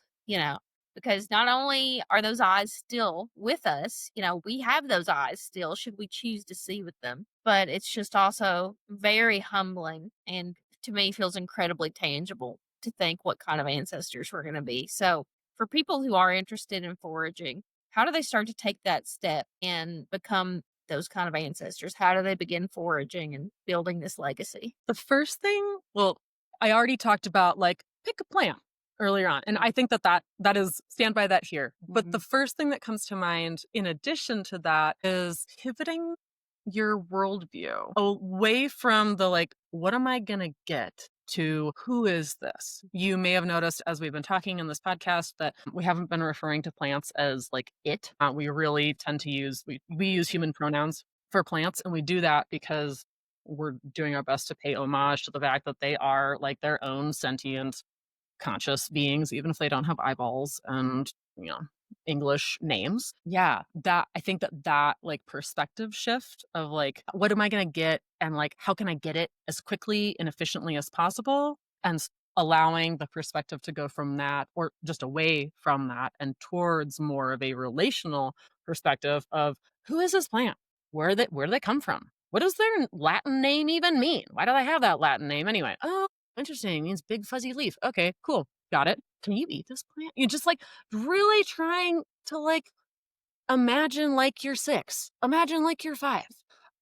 Speaker 1: because not only are those eyes still with us, we have those eyes still, should we choose to see with them, but it's just also very humbling and to me feels incredibly tangible to think what kind of ancestors we're going to be. So, for people who are interested in foraging, how do they start to take that step and become those kind of ancestors? How do they begin foraging and building this legacy?
Speaker 2: The first thing, well, I already talked about like pick a plant.
Speaker 4: earlier on. And I think that is, stand by that here. But
Speaker 3: Mhm.
Speaker 4: the first thing that comes to mind in addition to that is pivoting your worldview away from the like, what am I going to get, to who is this? You may have noticed as we've been talking in this podcast that we haven't been referring to plants as like it. We really tend to use, we use human pronouns for plants, and we do that because we're doing our best to pay homage to the fact that they are like their own sentient conscious beings, even if they don't have eyeballs and, you know, English names. Yeah, that I think that like perspective shift of like, what am I going to get, and like, how can I get it as quickly and efficiently as possible, and allowing the perspective to go from that, or just away from that, and towards more of a relational perspective of, who is this plant? Where do they come from? What does their Latin name even mean? Why do they have that Latin name anyway? Oh, interesting. Means big fuzzy leaf. Okay, cool. Got it. Can you eat this plant? You're just like really trying to like imagine like you're 6. Imagine like you're 5.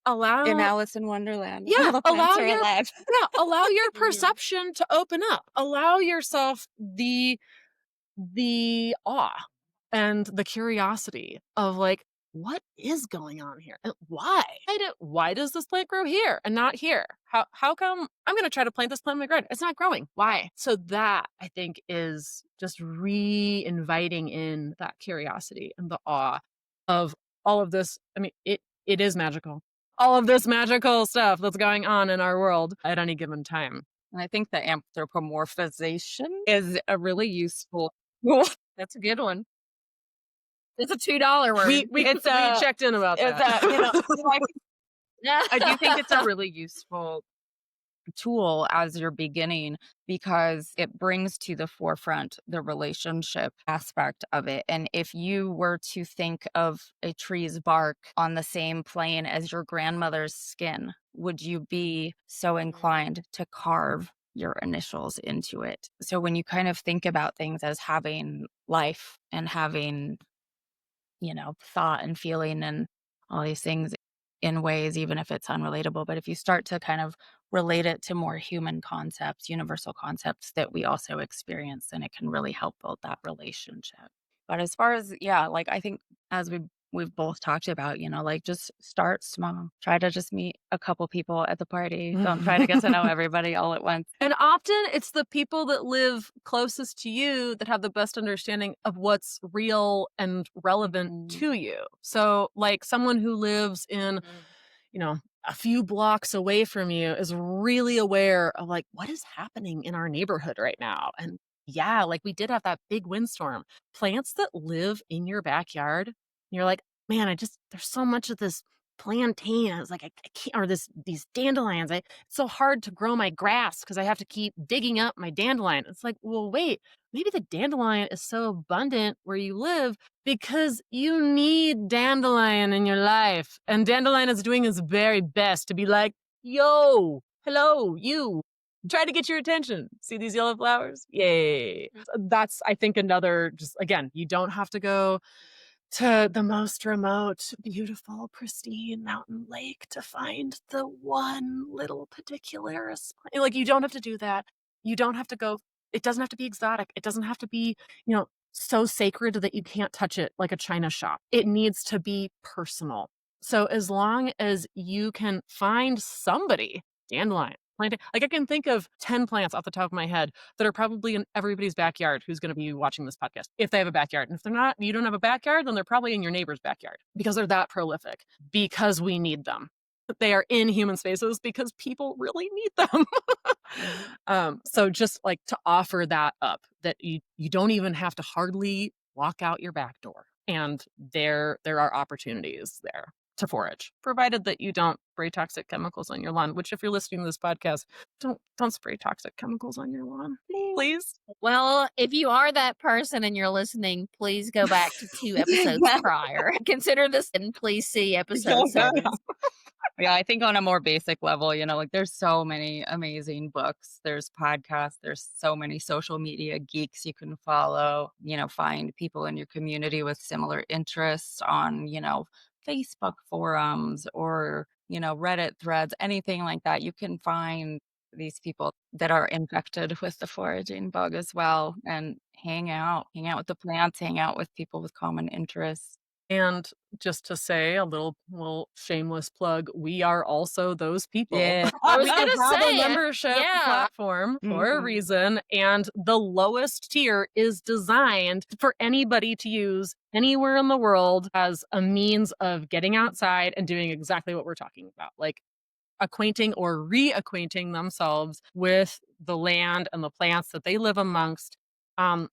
Speaker 3: In
Speaker 4: Allow
Speaker 3: Alice in Wonderland,
Speaker 4: Yeah,
Speaker 3: all the plants
Speaker 4: allow
Speaker 3: are
Speaker 4: your
Speaker 3: alive.
Speaker 4: allow your
Speaker 3: Yeah.
Speaker 4: perception to open up. Allow yourself the awe and the curiosity of like, what is going on here, and why does this plant grow here and not here? How come I'm going to try to plant this plant in my garden, it's not growing? Why? So that, I think, is just re-inviting in that curiosity and the awe of all of this. I mean, it is magical, all of this magical stuff that's going on in our world at any given time.
Speaker 3: And I think the anthropomorphization is a really useful tool.
Speaker 1: That's a good one. It's a $2 word.
Speaker 4: We
Speaker 3: It's
Speaker 4: we checked in about
Speaker 3: It's
Speaker 4: that.
Speaker 3: I do think it's a really useful tool as you're beginning, because it brings to the forefront the relationship aspect of it. And if you were to think of a tree's bark on the same plane as your grandmother's skin, would you be so inclined to carve your initials into it? So when you kind of think about things as having life and having, thought and feeling and all these things in ways, even if it's unrelatable. But if you start to kind of relate it to more human concepts, universal concepts that we also experience, then it can really help build that relationship. But as far as, like I think as we've both talked about, like just start small. Try to just meet a couple people at the party. Don't try to get to know everybody all at once.
Speaker 4: And often it's the people that live closest to you that have the best understanding of what's real and relevant to you. So, like someone who lives in, a few blocks away from you is really aware of like, what is happening in our neighborhood right now. And yeah, like we did have that big windstorm. Plants that live in your backyard, you're like, man, there's so much of this plantain. I was like, I can't, or these dandelions. It's so hard to grow my grass because I have to keep digging up my dandelion. It's like, well, wait, maybe the dandelion is so abundant where you live because you need dandelion in your life. And dandelion is doing its very best to be like, yo, hello, you. Try to get your attention. See these yellow flowers? Yay. That's, I think, another, just again, you don't have to go to the most remote, beautiful, pristine mountain lake to find the one little particularis. Like, you don't have to do that. You don't have to go. It doesn't have to be exotic. It doesn't have to be, so sacred that you can't touch it like a china shop. It needs to be personal. So as long as you can find somebody, dandelion, plantain, like I can think of 10 plants off the top of my head that are probably in everybody's backyard who's going to be watching this podcast, if they have a backyard. And if they're not, you don't have a backyard, then they're probably in your neighbor's backyard because they're that prolific, because we need them. They are in human spaces because people really need them. So just like to offer that up, that you don't even have to hardly walk out your back door. And there are opportunities there to forage, provided that you don't spray toxic chemicals on your lawn, which if you're listening to this podcast, don't spray toxic chemicals on your lawn, please.
Speaker 1: Well, if you are that person and you're listening, please go back to 2 episodes prior. Consider this and please see episode 7.
Speaker 3: Yeah, I think on a more basic level, like there's so many amazing books, there's podcasts, there's so many social media geeks you can follow, find people in your community with similar interests on, Facebook forums or, Reddit threads, anything like that. You can find these people that are infected with the foraging bug as well, and hang out with the plants, hang out with people with common interests.
Speaker 4: And just to say a little shameless plug, we are also those people.
Speaker 3: Yeah.
Speaker 1: I was
Speaker 4: We
Speaker 1: gonna
Speaker 4: have a
Speaker 1: say,
Speaker 4: membership
Speaker 1: yeah.
Speaker 4: platform for a
Speaker 3: Mhm.
Speaker 4: reason, and the lowest tier is designed for anybody to use anywhere in the world as a means of getting outside and doing exactly what we're talking about, like acquainting or reacquainting themselves with the land and the plants that they live amongst. Um,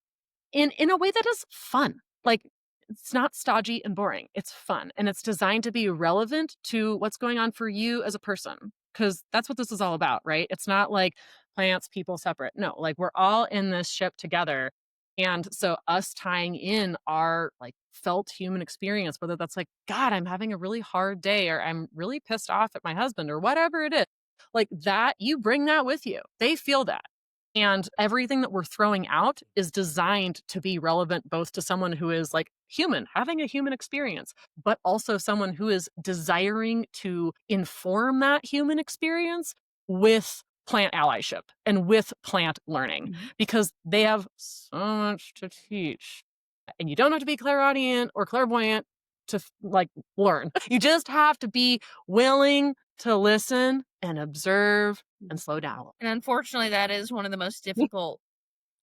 Speaker 4: in a way that is fun. Like, it's not stodgy and boring. It's fun, and it's designed to be relevant to what's going on for you as a person, because that's what this is all about, right? It's not like plants, people separate. No, like we're all in this ship together. And so us tying in our like felt human experience, whether that's like, God, I'm having a really hard day, or I'm really pissed off at my husband, or whatever it is, like that, you bring that with you. They feel that. And everything that we're throwing out is designed to be relevant both to someone who is like human, having a human experience, but also someone who is desiring to inform that human experience with plant allyship and with plant learning, because they have so much to teach. And you don't have to be clairaudient or clairvoyant to like learn. You just have to be willing to listen and observe and slow down.
Speaker 1: And unfortunately, that is one of the most difficult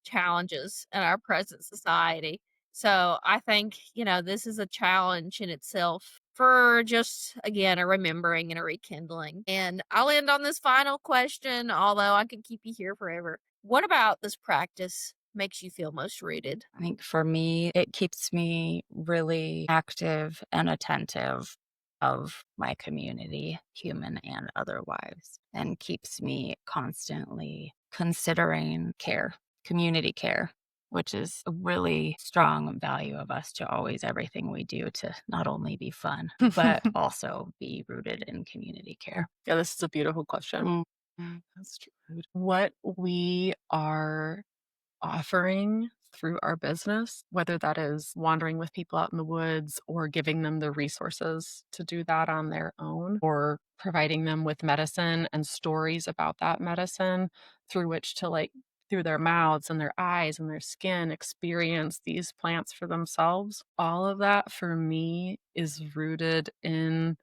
Speaker 1: challenges in our present society. So I think, this is a challenge in itself for just, again, a remembering and a rekindling. And I'll end on this final question, although I could keep you here forever. What about this practice makes you feel most rooted?
Speaker 3: I think for me, it keeps me really active and attentive of my community, human and otherwise, and keeps me constantly considering care, community care, which is a really strong value of us to always everything we do to not only be fun, but also be rooted in community care.
Speaker 4: Yeah, this is a beautiful question. That's true. What we are offering through our business, whether that is wandering with people out in the woods or giving them the resources to do that on their own, or providing them with medicine and stories about that medicine through which to like through their mouths and their eyes and their skin experience these plants for themselves. All of that for me is rooted in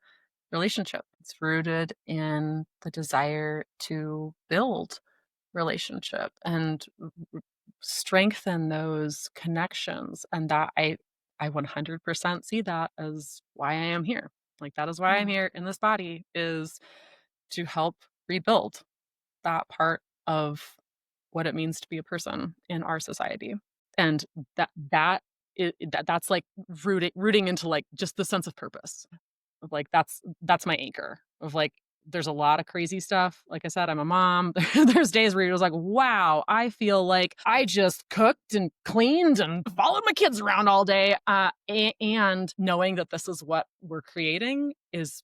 Speaker 4: relationship. It's rooted in the desire to build relationship and strengthen those connections, and that I 100% see that as why I am here. Like that is why I'm here in this body, is to help rebuild that part of what it means to be a person in our society. And that's like rooting into like just the sense of purpose of like that's my anchor of like there's a lot of crazy stuff. Like I said, I'm a mom. There's days where you're just like, wow, I feel like I just cooked and cleaned and followed my kids around all day. And knowing that this is what we're creating is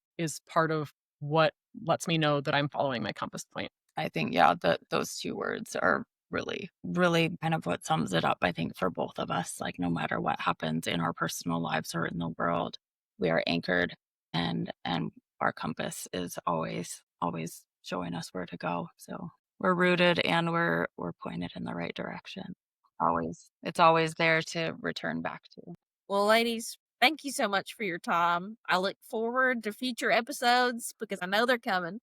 Speaker 4: part of what lets me know that I'm following my compass point.
Speaker 3: I think, yeah, those two words are really, really kind of what sums it up, I think, for both of us. Like, no matter what happens in our personal lives or in the world, we are anchored, and our compass is always showing us where to go. So we're rooted and we're pointed in the right direction. It's always there to return back to.
Speaker 1: Well, ladies, thank you so much for your time. I look forward to future episodes because I know they're coming.